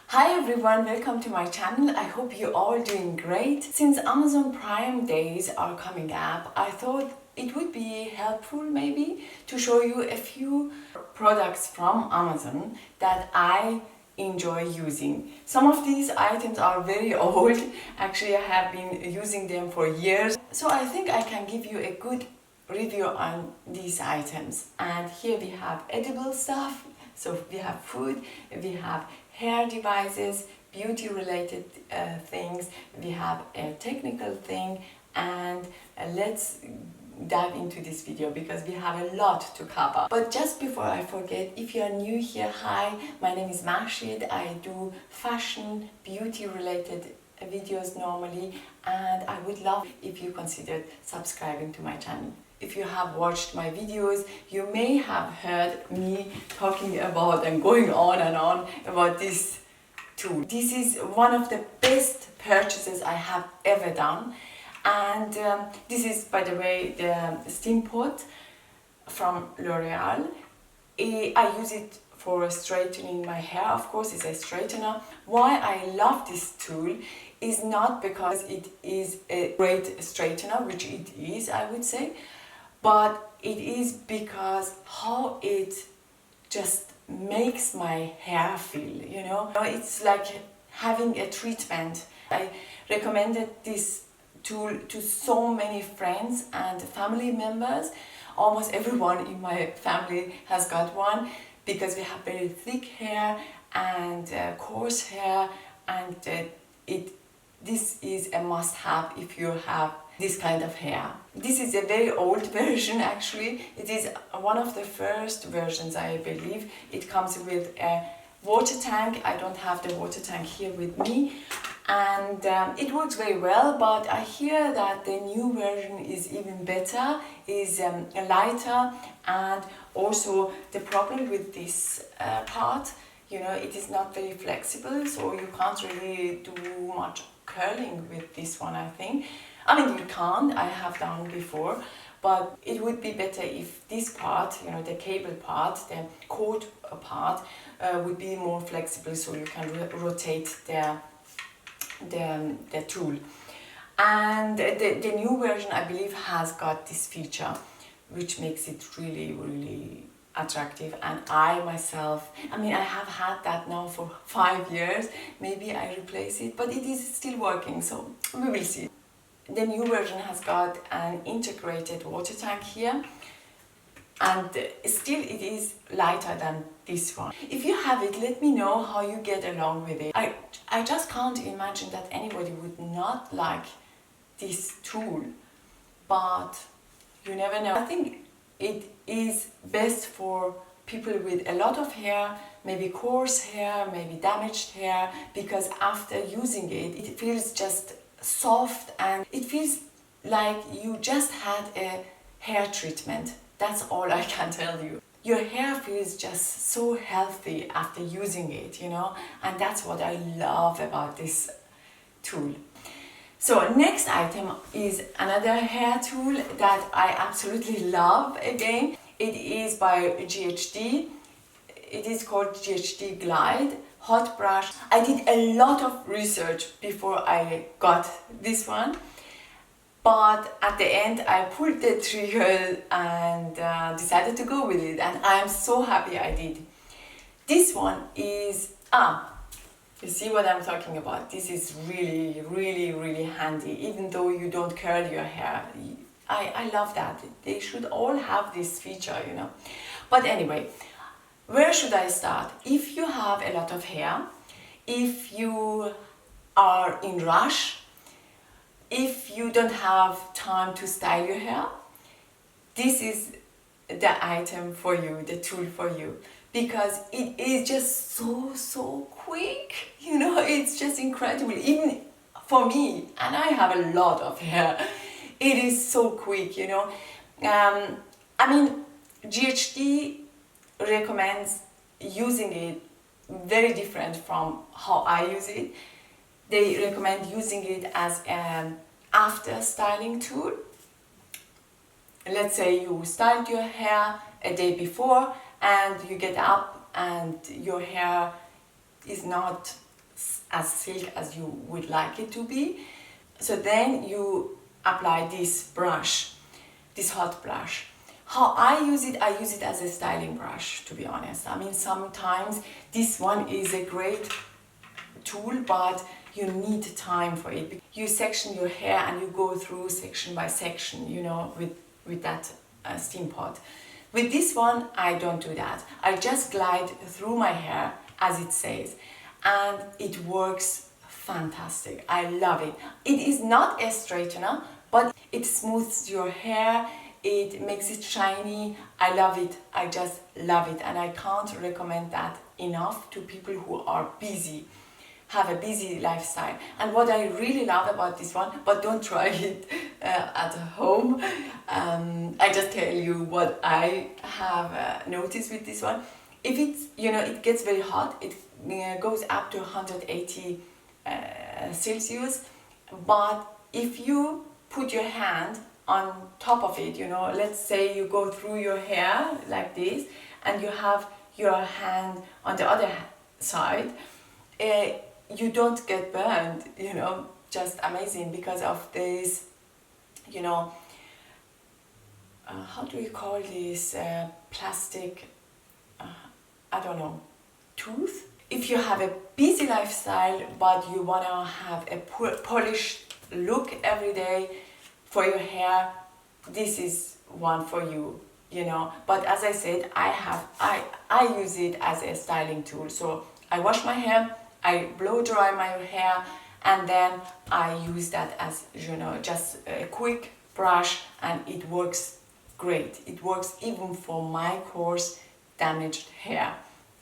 Hi everyone, welcome to my channel. I hope you're all doing great. Since Amazon Prime days are coming up, I thought it would be helpful maybe to show you a few products from Amazon that I enjoy using. Some of these items are very old. Actually, I have been using them for years. So I think I can give you a good review on these items. And here we have edible stuff. So we have food, we have hair devices, beauty related things, we have a technical thing, and let's dive into this video because we have a lot to cover. But just before I forget, if you are new here, hi, my name is Mahshid. I do fashion, beauty related videos normally, and I would love if you considered subscribing to my channel. If you have watched my videos, you may have heard me talking about and going on and on about this tool. This is one of the best purchases I have ever done, and this is, by the way, the Steampod from L'Oreal. I use it for straightening my hair. Of course, it's a straightener. Why I love this tool is not because it is a great straightener, which it is, I would say, but it is because how it just makes my hair feel, you know. It's like having a treatment. I recommended this tool to so many friends and family members. Almost everyone in my family has got one because we have very thick hair and coarse hair, and this is a must-have if you have this kind of hair. This is a very old version actually. It is one of the first versions, I believe. It comes with a water tank. I don't have the water tank here with me, and it works very well, but I hear that the new version is even better, is lighter, and also the problem with this part, you know, it is not very flexible, so you can't really do much curling with this one, I think. I mean, you can't, I have done before, but it would be better if this part, you know, the cable part, the cord part, would be more flexible, so you can rotate the tool. And the new version, I believe, has got this feature, which makes it really attractive. And I myself, I mean, I have had that now for 5 years. Maybe I replace it, but it is still working, so we will see. The new version has got an integrated water tank here, and still it is lighter than this one. If you have it, let me know how you get along with it. I just can't imagine that anybody would not like this tool, but you never know. I think it is best for people with a lot of hair, maybe coarse hair, maybe damaged hair, because after using it, it feels just soft and it feels like you just had a hair treatment. That's all I can tell you. Your hair feels just so healthy after using it, you know, and that's what I love about this tool. So next item is another hair tool that I absolutely love again. It is by GHD. It is called GHD Glide Hot Brush. I did a lot of research before I got this one, but at the end I pulled the trigger and decided to go with it, and I am so happy I did. This one is, you see what I'm talking about. This is really handy, even though you don't curl your hair. I love that. They should all have this feature, you know. But anyway, where should I start? If you have a lot of hair, if you are in rush, if you don't have time to style your hair, this is the item for you, the tool for you, because it is just so quick, you know. It's just incredible, even for me, and I have a lot of hair. It is so quick, you know. I mean, GHD recommends using it very different from how I use it. They recommend using it as an after styling tool. Let's say you styled your hair a day before and you get up and your hair is not as silk as you would like it to be. So then you apply this brush, this hot brush. How I use it as a styling brush, to be honest. I mean, sometimes this one is a great tool, but you need time for it. You section your hair and you go through section by section, you know, with that Steampod. With this one, I don't do that. I just glide through my hair as it says, and it works fantastic. I love it. It is not a straightener, but it smooths your hair, it makes it shiny. I love it. I just love it, and I can't recommend that enough to people who are busy, have a busy lifestyle. And what I really love about this one, but don't try it at home, I just tell you what I have noticed with this one. If it's, you know, it gets very hot, it goes up to 180 Celsius, but if you put your hand on top of it, you know, let's say you go through your hair like this and you have your hand on the other side, you don't get burned, you know, just amazing because of this, you know, how do you call this, plastic, I don't know, tooth? If you have a busy lifestyle but you want to have a polished look every day for your hair, this is one for you, you know. But as I said, I use it as a styling tool. So I wash my hair, I blow dry my hair, and then I use that as, you know, just a quick brush, and it works great. It works even for my coarse damaged hair.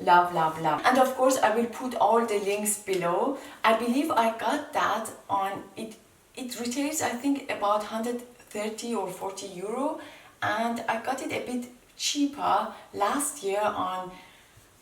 Love, love, love. And of course I will put all the links below. I believe I got that on it. It retails, I think, about 130 or 40 euro, and I got it a bit cheaper last year on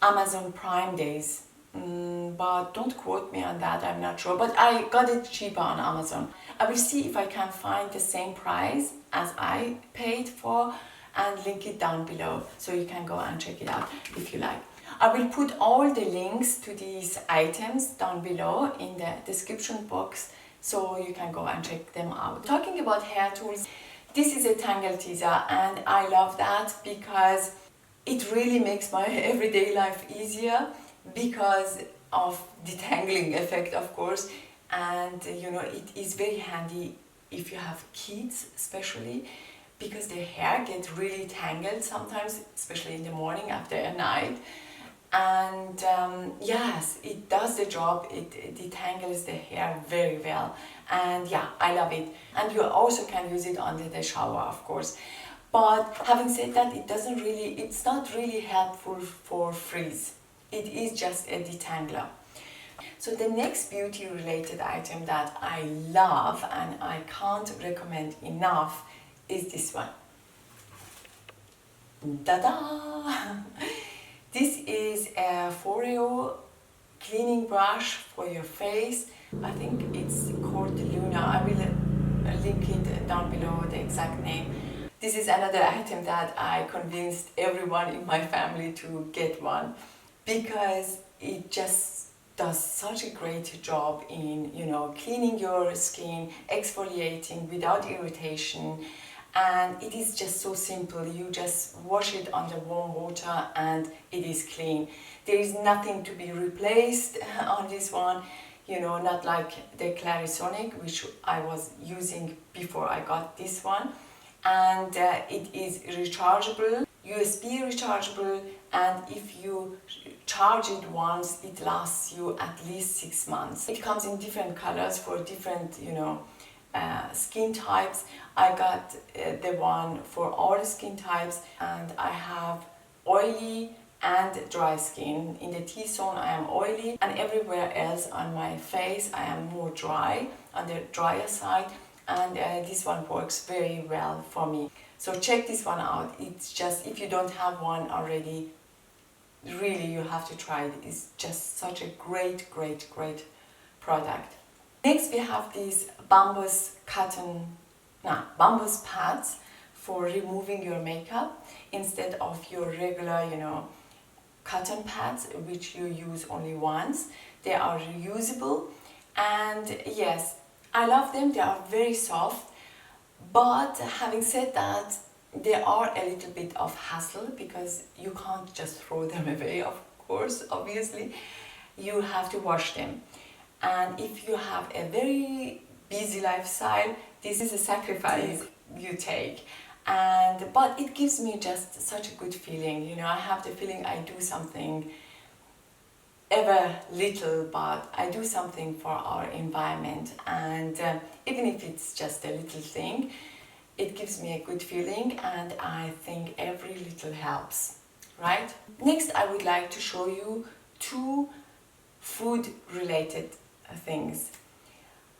Amazon Prime days. But don't quote me on that, I'm not sure, but I got it cheaper on Amazon. I will see if I can find the same price as I paid for and link it down below, so you can go and check it out if you like. I will put all the links to these items down below in the description box, so you can go and check them out. Talking about hair tools, this is a tangle teaser, and I love that because it really makes my everyday life easier because of detangling effect, of course. And you know, it is very handy if you have kids, especially because their hair gets really tangled sometimes, especially in the morning after a night. And yes, it does the job. It detangles the hair very well, and yeah, I love it. And you also can use it under the shower, of course. But having said that, it's not really helpful for frizz. It is just a detangler. So the next beauty related item that I love and I can't recommend enough is this one. Ta-da! This is a foreo cleaning brush for your face. I think it's called Luna. I will link it down below, the exact name. This is another item that I convinced everyone in my family to get one, because it just does such a great job in, you know, cleaning your skin, exfoliating without irritation, and it is just so simple. You just wash it under warm water and it is clean. There is nothing to be replaced on this one, you know, not like the Clarisonic, which I was using before I got this one. And it is rechargeable, USB rechargeable, and if you charge it once, it lasts you at least 6 months. It comes in different colors for different, you know, skin types. I got the one for all skin types, and I have oily and dry skin. In the T-zone I am oily, and everywhere else on my face I am more dry, on the drier side. And this one works very well for me. So check this one out. It's just, if you don't have one already, really you have to try it. It's just such a great product. Next we have these bambus pads for removing your makeup instead of your regular, you know, cotton pads which you use only once. They are reusable, and yes, I love them. They are very soft, but having said that, they are a little bit of hassle because you can't just throw them away, of course, obviously. You have to wash them. And if you have a very busy lifestyle, this is a sacrifice you take. But it gives me just such a good feeling, you know. I have the feeling I do something, ever little, but I do something for our environment, and even if it's just a little thing, it gives me a good feeling, and I think every little helps, right? Next, I would like to show you two food related things.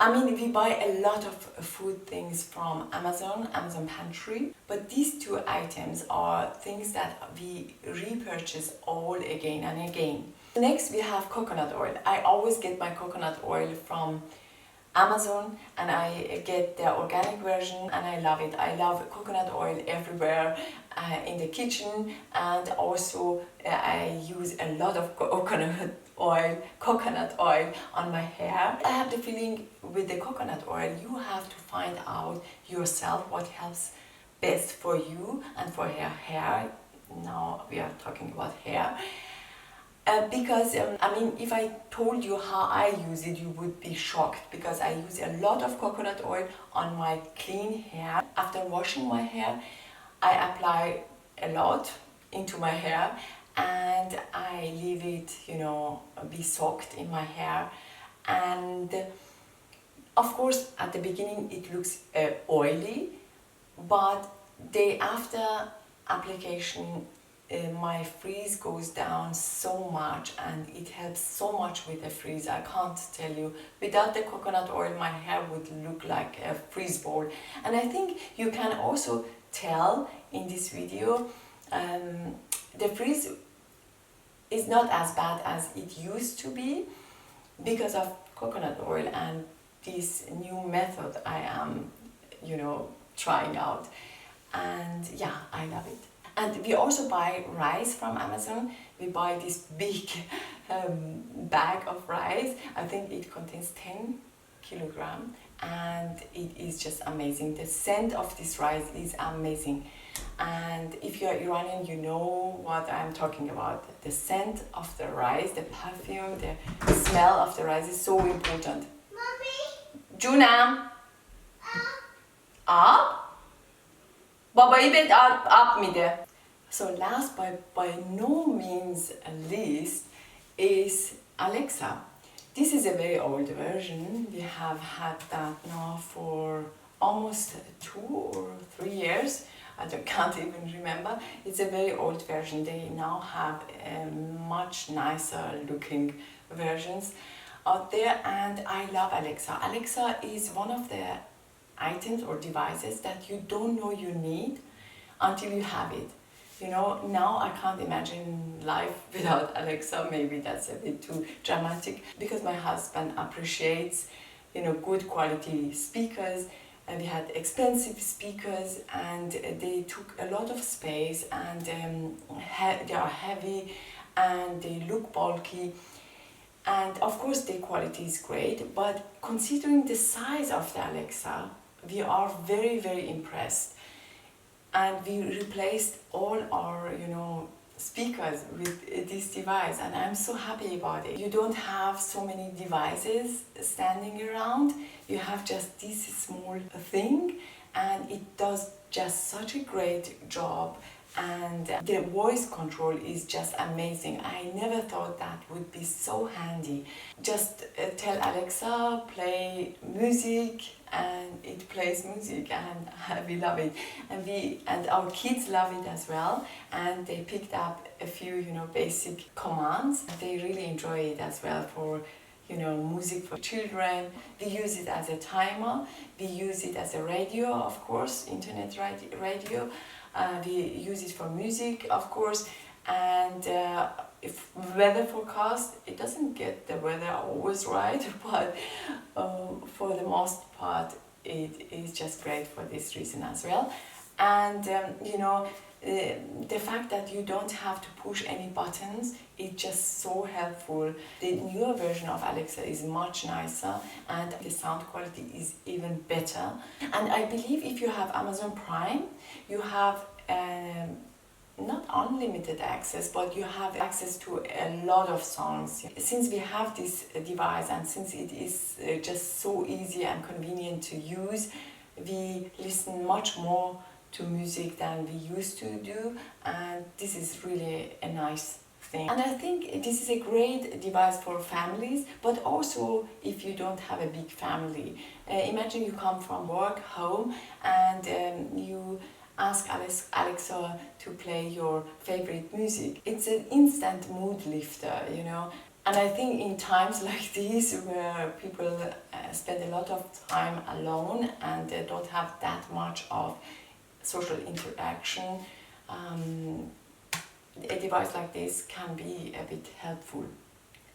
I mean, we buy a lot of food things from Amazon Pantry, but these two items are things that we repurchase all again and again. Next, we have coconut oil. I always get my coconut oil from Amazon, and I get the organic version, and I love it. I love coconut oil everywhere, in the kitchen, and also I use a lot of coconut oil on my hair. I have the feeling with the coconut oil, you have to find out yourself what helps best for you and for your hair. Now we are talking about hair. Because I mean, if I told you how I use it, you would be shocked, because I use a lot of coconut oil on my clean hair. After washing my hair, I apply a lot into my hair, and I leave it, you know, be soaked in my hair. And of course, at the beginning it looks oily, but day after application, my frizz goes down so much, and it helps so much with the frizz. I can't tell you. Without the coconut oil, my hair would look like a frizz ball. And I think you can also tell in this video, the frizz is not as bad as it used to be because of coconut oil and this new method I am, you know, trying out. And yeah, I love it. And we also buy rice from Amazon. We buy this big bag of rice. I think it contains 10 kilograms, and it is just amazing. The scent of this rice is amazing. And if you're Iranian, you know what I'm talking about. The scent of the rice, the perfume, the smell of the rice is so important. Mommy? Junam? Up? Babایی بهت آب میده. So last by no means least is Alexa. This is a very old version. We have had that now for almost 2 or 3 years. I can't even remember. It's a very old version. They now have much nicer looking versions out there, and I love Alexa. Alexa is one of the items or devices that you don't know you need until you have it. You know, now I can't imagine life without Alexa. Maybe that's a bit too dramatic, because my husband appreciates, you know, good quality speakers, and we had expensive speakers, and they took a lot of space, and they are heavy and they look bulky. And of course the quality is great, but considering the size of the Alexa, we are very, very impressed. And we replaced all our, you know, speakers with this device, and I'm so happy about it. You don't have so many devices standing around. You have just this small thing, and it does just such a great job. And the voice control is just amazing. I never thought that would be so handy. Just tell Alexa, play music, and it plays music, and we love it. And our kids love it as well, and they picked up a few, you know, basic commands. They really enjoy it as well for, you know, music for children. We use it as a timer. We use it as a radio, of course, internet radio. We use it for music, of course, and if weather forecast, it doesn't get the weather always right, but for the most part, it is just great for this reason as well. And you know, the fact that you don't have to push any buttons is just so helpful. The newer version of Alexa is much nicer and the sound quality is even better. And I believe if you have Amazon Prime, you have not unlimited access, but you have access to a lot of songs. Since we have this device and since it is just so easy and convenient to use, we listen much more to music than we used to do, and this is really a nice thing. And I think this is a great device for families, but also if you don't have a big family. Imagine you come from work home and you ask Alexa to play your favorite music. It's an instant mood lifter, you know. And I think in times like these where people spend a lot of time alone and they don't have that much of social interaction, a device like this can be a bit helpful.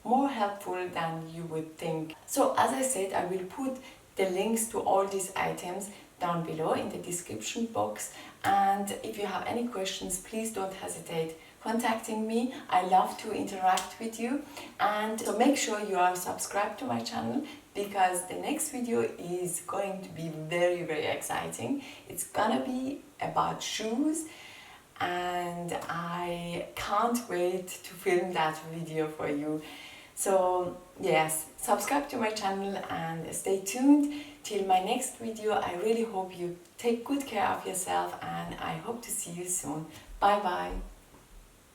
More helpful than you would think. So as I said, I will put the links to all these items down below in the description box, and if you have any questions, please don't hesitate contacting me. I love to interact with you, and so make sure you are subscribed to my channel because the next video is going to be very, very exciting. It's gonna be about shoes and I can't wait to film that video for you. So yes, subscribe to my channel and stay tuned till my next video. I really hope you take good care of yourself and I hope to see you soon. Bye bye.